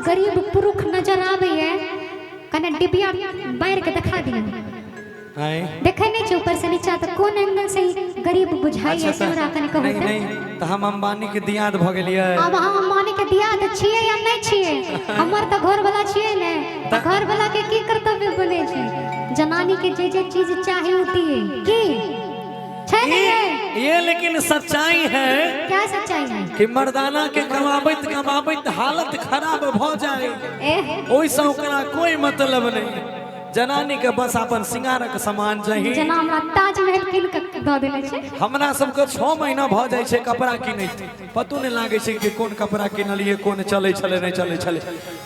गरीब पुरुष नजर आवे है कने डिबिया मार के दिखा दिया देखे नहीं छे ऊपर से नीचा तो कौन एंगल से गरीब बुझाई है हमरा कने कहू नहीं नहीं तो हम अंबानी के दियाद भ गेलिए। अब हम अंबानी के दियाद छिए या नहीं छिए हमर तो घर वाला छिए ने तो घर वाला के की कर्तव्य बने छे जनानी के जे चीज चाहिए होती है की ये लेकिन सच्चाई है। क्या सच्चाई है कि मर्दाना के कमाबैत हालत खराब भ जाए ओइ से ओकरा कोई मतलब नहीं। जनानी के बस अपन सिंगारक सामान चाहिए। जना हमरा ताजमहल किन के द देले छे हमरा सबके 6 महीना भ जाय छे कपड़ा किनै पतो नहीं लागे छे कि कोन कपड़ा किनलिए कोन चले छले नहीं चले छले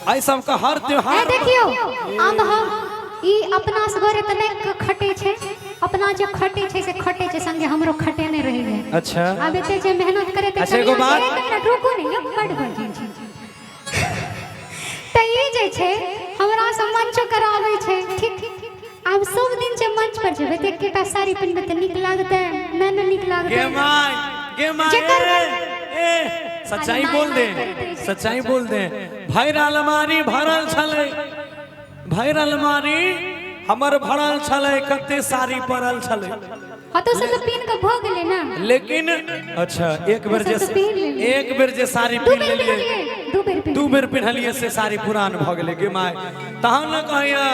आई सब का हर त्योहार देखियो अब हम ई अपना सगरे तने खटे छे अपना जो खटे छे से खटे छे संगे हमरो खटे नहीं रही है। अच्छा अब एते जे मेहनत करे ते अच्छा एगो बात रुको नहीं बड़ बड़ छे त ई जे छे हमरा सब मंच करावे छे ठीक अब सब दिन जे मंच पर जेबे ते केटा साड़ी पहनबे त निक लागते न निक लागते गे माय ए सच्चाई बोल दे सच्चाई बोल दे भाई अलमारी भरल छले भाई अलमारी हमर भरल छले कते साड़ी पड़ल छले हतो से तो पीन के भ गेले ना लेकिन अच्छा एक बेर जे साड़ी पहन लेलिए दू बेर पहनलिए से साड़ी पुरान भ गेले गे माय तहन न कहया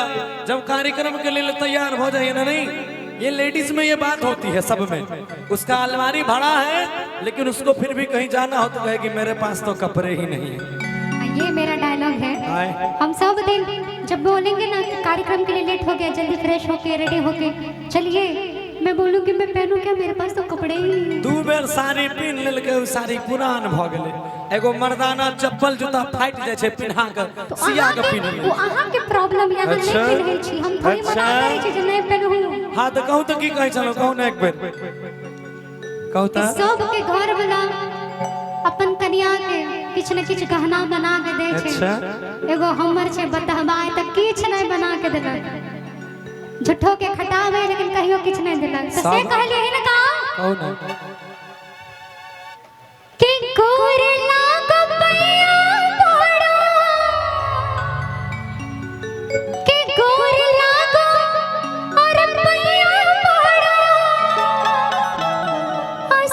जब कार्यक्रम के लिए तैयार हो जाइए ना नहीं ये लेडीज में ये बात होती है सब में उसका अलमारी भरा है लेकिन उसको फिर भी कहीं जाना हो तो कहे कि मेरे पास तो कपड़े ही नहीं है। ये मेरा डायलॉग है हम सब दिन जब बोलेंगे ना कार्यक्रम के लिए लेट हो गया जल्दी फ्रेश होके रेडी होके चलिए मैं बोलूंगी मैं पहनूं क्या मेरे पास तो कपड़े ही दू बेर साड़ी पहन लेलके उ साड़ी पुरान भ गेले एगो मर्दाना चप्पल जूता फाट जाय छे पिन्हा के सिया के पहन ले वो अहां के प्रॉब्लम यहां नहीं पहनै छी हम थोड़ी मना करै छी जे नहीं पहनू। हां तो कहू तो की कहै छलो कहू ना एक बेर कहू त सब के घर वाला अपन कन्या के किछ न किछ गहना बना के दे छे। अच्छा एगो हमर छे बतहबाय त किछ नहीं बना के देलक झूठो के खटावे लेकिन कहियो किछ नहीं देलक तो से कहलिए है ना का कहू ना कि गोरे लागो पैया पड़ो कि गोरे लागो और पैया पड़ो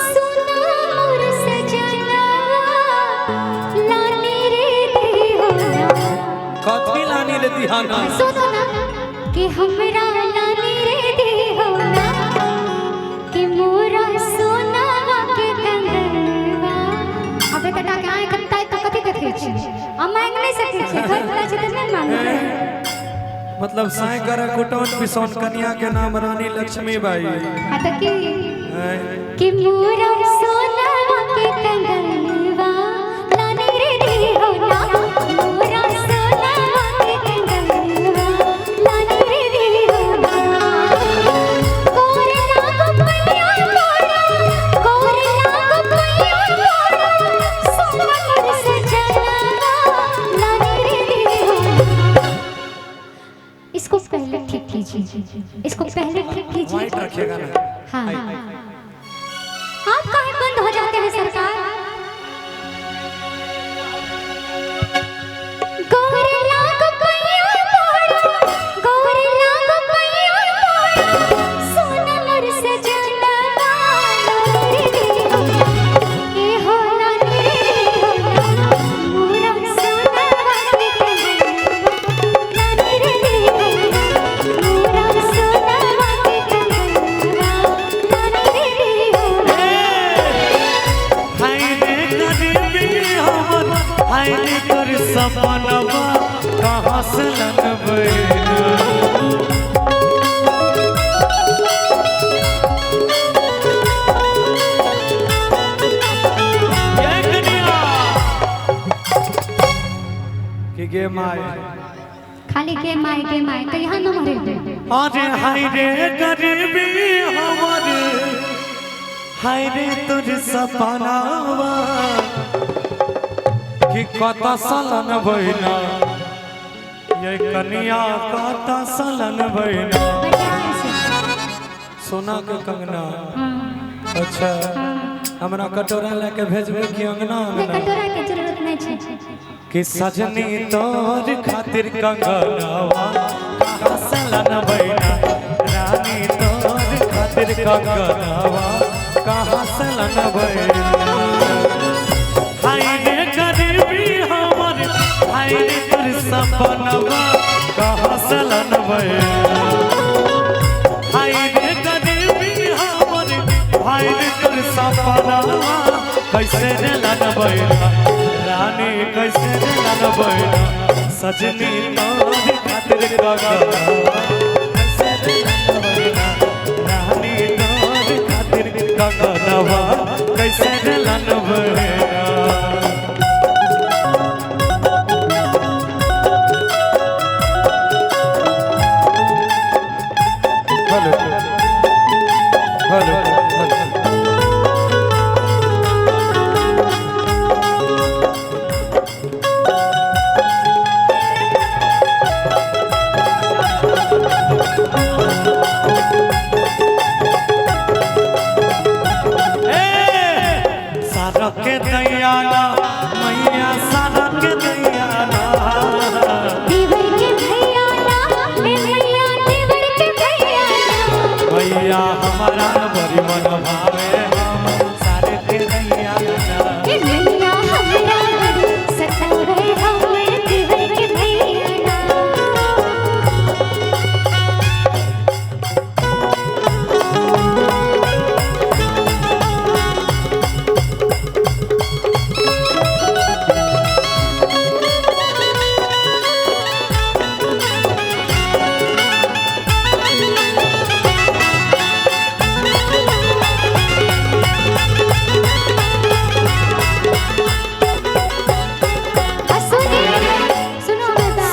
सुना मोर सजना लानी रे दीवाना कथी लानी रे दीवाना सुनो ना कि हमरा लानी रे दीवाना कि मोरा सोना के कंगनवा अबे तटा के आए कत्ता तो कथि देखे छी हम मांग नहीं सके छी घर वाला छी त नहीं मांगे मतलब साई करे कुटौन पिसौन कन्या के नाम रानी लक्ष्मीबाई हां त कि मोरा सोना के कंगनवा लानी रे दीवाना मोरा सोना के कंगनवा लानी रे दीवाना गोरे लागो पैया पड़ो गोरे लागो पैया पड़ो सोना मोर सजना लानी रे दीवाना। इसको पहले ठीक कीजिए इसको पहले ठीक कीजिए वाइट रखिएगा ना। हाँ आप काहे बंद हो जाते हैं सरकार। गोरे लागो पैया पड़ो गोरे लागो पैया पड़ो सोना मोर सजना लानी रे दीवाना ए हो लानी रे दीवाना मोरा सोना के कंगनवा लानी रे दीवाना मोरा सोना के कंगनवा लानी रे दीवाना। हाय रे गरीबी हमर हाय रे तोर सपनवा कहां से लगबै कि गे माय खाली के माय तो यहाँ न मरे अरे हाय रे गरीबी हमर हाय रे तोर सपनावा कि कत सलन बहिना ये कन्या कत सलन बहिना सोना के कंगना। अच्छा हमरा कटोरा लेके भेजबे कि अंगना कटोरा के जरूरत नहीं है कि सजनी तोर खातिर कंगनवा कहाँ से लनबैना रानी तोर खातिर कंगनवा कहाँ से लनबैना हाय रे गरीबी हमर हाय रे तोर सपनवा कहाँ से लनबैना हाय रे गरीबी हमर हाय रे तोर सपनवा कैसे रे लनबैना रानी कैसे रे लनबैना सजनी तोर खातिर कंगनवा कैसे रे लनबैना रानी तोर खातिर कंगनवा कैसे रे लनबैना हेलो हेलो के दैयाना मैया सारा के दैयाना देवर के भैयाना ए मैया देवर के भैयाना मैया हमारा बड़ी मन भावे हम सारे के दैयाना ए मैया हमरा बड़ी सतावे हमें देवर के भैयाना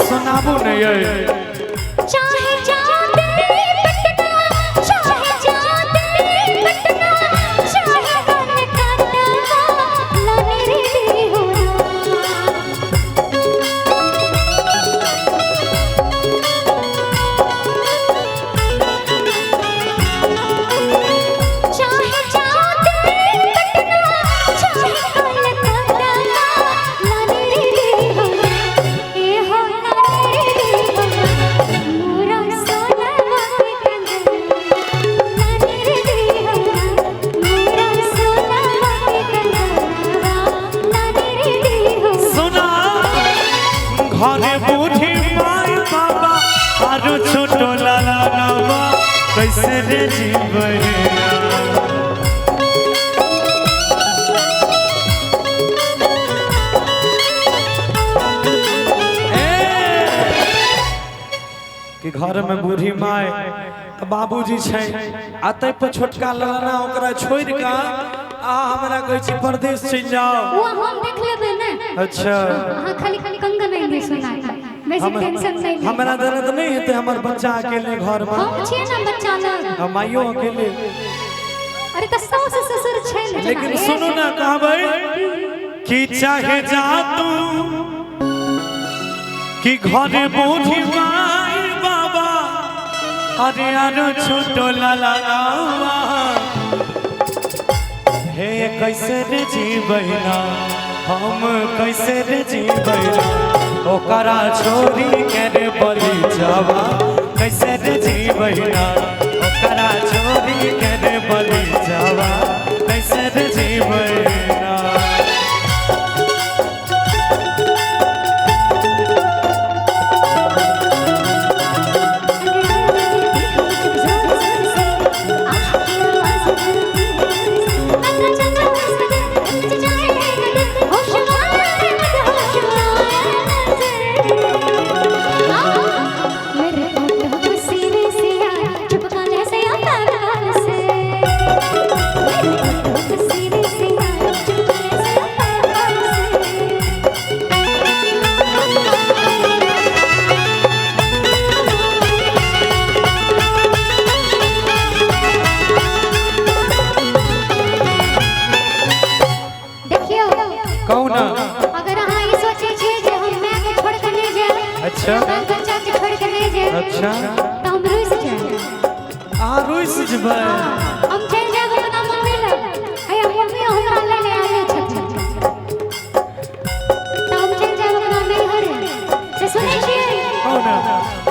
सुनाबू नहीं चाहे जाते पटना चाहे जाते पटना चाहे बन काटवा लाने रे होना चाहे जाते पटना चाहे बन काटवा लाने रे होना ए हो लाने रे होना मोरा सोनवा के कंगनवा लाने रे होना मोरा सोनवा के कंगनवा लाने रे होना सुना घरे बूढ़ी माई बाबा आरो छोटो लाला नवा कैसे रे जीवना कि घर में बूढ़ी माय बाबूजी छै आते पर छोटका लाना ओकरा छोड़ के आ हमरा कहै छी परदेश चल जाओ वो हम देख लेबे ने अच्छा हां खाली खाली कंगन नहीं सुना वैसे टेंशन नहीं हमरा दर्द नहीं हेते हमर बच्चा अकेले घर में हम छिए ना बच्चा ना हम माइयो अकेले अरे त सास ससुर छै ने लेकिन सुनो ना कहबै कि चाहे जा तू कि घर बूढ़ी माई बाबा अरे आरो छोटो लाला हे कैसे रे जीवना हम कैसे रे जीवना ओकरा छोरी के रे बलि जावा कैसे रे जीवना ओकरा छोरी के रे बलि जावा कैसे रे जीवना अच्छा बच्चा के छोड़ के नहीं जाए अच्छा तो हम रुस जाए आ रुस जबै हम चल जाए तो ना मम्मी ले अय मम्मी हमरा ले ले आले छथिन तो हम चल जाए तो ना